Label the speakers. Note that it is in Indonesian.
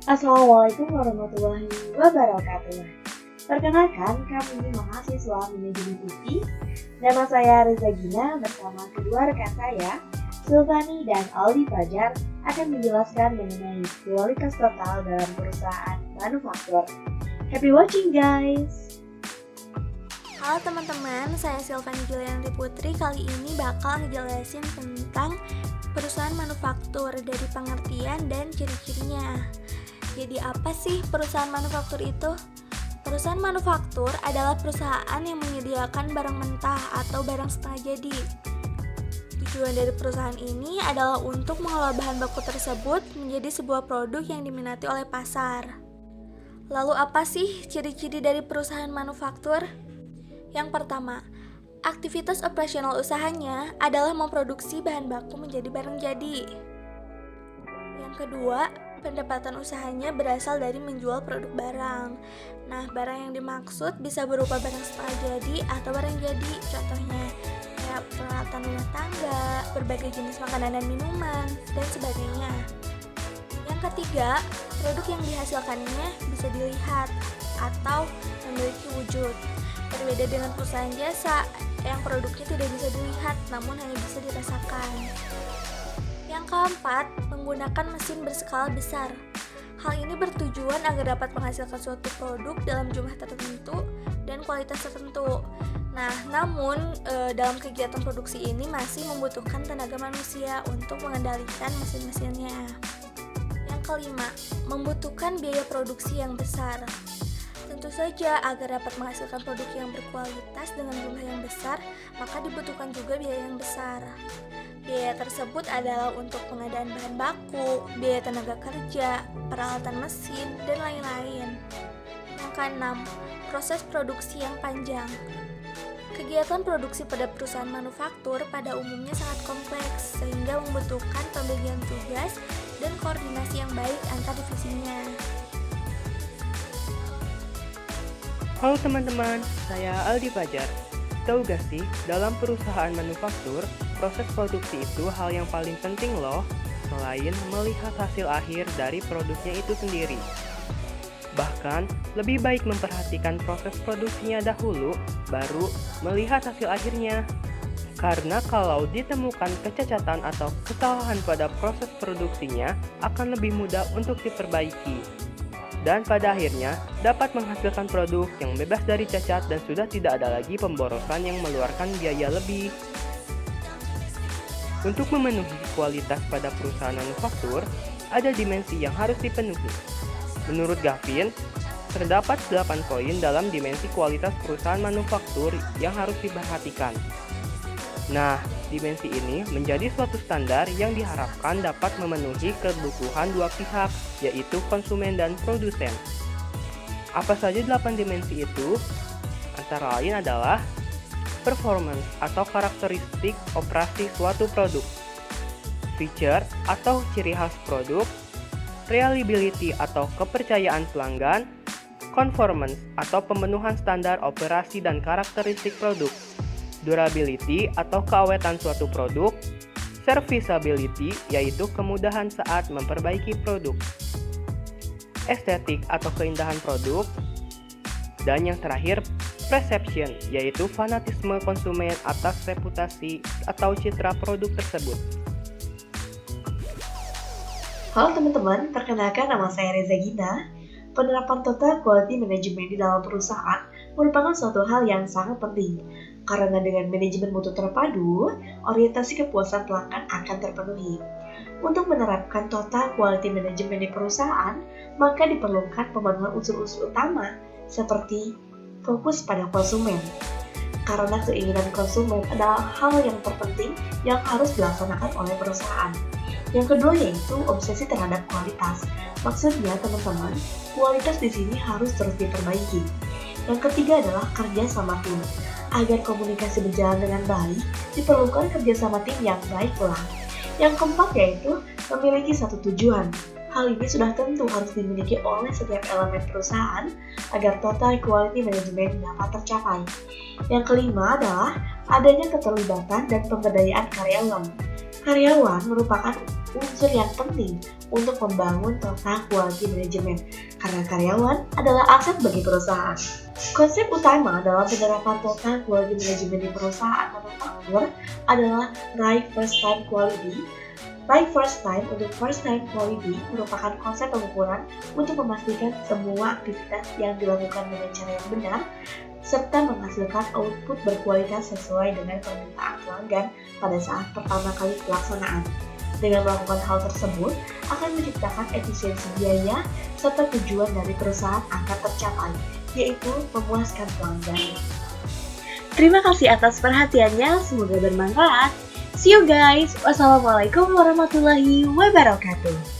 Speaker 1: Assalamualaikum warahmatullahi wabarakatuh. Perkenalkan, kami mahasiswa manajemen UI. Nama saya Reza Gina bersama kedua rekan saya, Sultani dan Aldi Fajar, akan menjelaskan mengenai kualitas total dalam perusahaan manufaktur. Happy watching guys!
Speaker 2: Halo teman-teman, saya Silvani Julianti Putri. Kali ini bakal ngejelasin tentang perusahaan manufaktur dari pengertian dan ciri-cirinya. Jadi apa sih perusahaan manufaktur itu? Perusahaan manufaktur adalah perusahaan yang menyediakan barang mentah atau barang setengah jadi. Tujuan dari perusahaan ini adalah untuk mengolah bahan baku tersebut menjadi sebuah produk yang diminati oleh pasar. Lalu apa sih ciri-ciri dari perusahaan manufaktur? Yang pertama, aktivitas operasional usahanya adalah memproduksi bahan baku menjadi barang jadi. Yang kedua, pendapatan usahanya berasal dari menjual produk barang. Nah, barang yang dimaksud bisa berupa barang setengah jadi atau barang jadi. Contohnya, kayak peralatan rumah tangga, berbagai jenis makanan dan minuman, dan sebagainya. Yang ketiga, produk yang dihasilkannya bisa dilihat atau memiliki wujud. Berbeda dengan perusahaan jasa yang produknya tidak bisa dilihat namun hanya bisa dirasakan. Yang keempat, menggunakan mesin berskala besar. Hal ini bertujuan agar dapat menghasilkan suatu produk dalam jumlah tertentu dan kualitas tertentu. Nah, namun dalam kegiatan produksi ini masih membutuhkan tenaga manusia untuk mengendalikan mesin-mesinnya. Yang kelima, membutuhkan biaya produksi yang besar. Tentu saja, agar dapat menghasilkan produk yang berkualitas dengan jumlah yang besar, maka dibutuhkan juga biaya yang besar. Biaya tersebut adalah untuk pengadaan bahan baku, biaya tenaga kerja, peralatan mesin, dan lain-lain. Yang keenam, proses produksi yang panjang. Kegiatan produksi pada perusahaan manufaktur pada umumnya sangat kompleks, sehingga membutuhkan pembagian tugas dan koordinasi yang baik antar divisinya.
Speaker 3: Halo teman-teman, saya Aldi Fajar. Tahu gak sih, dalam perusahaan manufaktur, proses produksi itu hal yang paling penting loh, selain melihat hasil akhir dari produknya itu sendiri. Bahkan, lebih baik memperhatikan proses produksinya dahulu, baru melihat hasil akhirnya. Karena kalau ditemukan kecacatan atau kesalahan pada proses produksinya, akan lebih mudah untuk diperbaiki. Dan pada akhirnya dapat menghasilkan produk yang bebas dari cacat dan sudah tidak ada lagi pemborosan yang mengeluarkan biaya lebih. Untuk memenuhi kualitas pada perusahaan manufaktur, ada dimensi yang harus dipenuhi. Menurut Gavin, terdapat 8 poin dalam dimensi kualitas perusahaan manufaktur yang harus diperhatikan. Nah, dimensi ini menjadi suatu standar yang diharapkan dapat memenuhi kebutuhan dua pihak, yaitu konsumen dan produsen. Apa saja 8 dimensi itu? Antara lain adalah performance atau karakteristik operasi suatu produk, feature atau ciri khas produk, reliability atau kepercayaan pelanggan, conformance atau pemenuhan standar operasi dan karakteristik produk, durability atau keawetan suatu produk, serviceability yaitu kemudahan saat memperbaiki produk, estetik atau keindahan produk, dan yang terakhir perception yaitu fanatisme konsumen atas reputasi atau citra produk tersebut.
Speaker 1: Halo teman-teman, perkenalkan nama saya Reza Gina. Penerapan total quality management di dalam perusahaan merupakan suatu hal yang sangat penting. Karena dengan manajemen mutu terpadu, orientasi kepuasan pelanggan akan terpenuhi. Untuk menerapkan total quality management di perusahaan, maka diperlukan pemenuhan unsur-unsur utama seperti fokus pada konsumen. Karena keinginan konsumen adalah hal yang terpenting yang harus dilaksanakan oleh perusahaan. Yang kedua yaitu obsesi terhadap kualitas. Maksudnya teman-teman, kualitas di sini harus terus diperbaiki. Yang ketiga adalah kerja sama tim. Agar komunikasi berjalan dengan baik, diperlukan kerjasama tim yang baik pula. Yang keempat yaitu memiliki satu tujuan. Hal ini sudah tentu harus dimiliki oleh setiap elemen perusahaan agar total quality management dapat tercapai. Yang kelima adalah adanya keterlibatan dan pemberdayaan karyawan. Karyawan merupakan unsur yang penting untuk membangun total quality management, karena karyawan adalah aset bagi perusahaan. Konsep utama dalam penerapan total quality management di perusahaan manufaktur adalah right first time quality. Right first time untuk first time quality merupakan konsep pengukuran untuk memastikan semua aktivitas yang dilakukan dengan cara yang benar, serta menghasilkan output berkualitas sesuai dengan permintaan pelanggan pada saat pertama kali pelaksanaan. Dengan melakukan hal tersebut, akan menciptakan efisiensi biaya serta tujuan dari perusahaan akan tercapai, yaitu memuaskan pelanggan. Terima kasih atas perhatiannya, semoga bermanfaat. See you guys. Wassalamualaikum warahmatullahi wabarakatuh.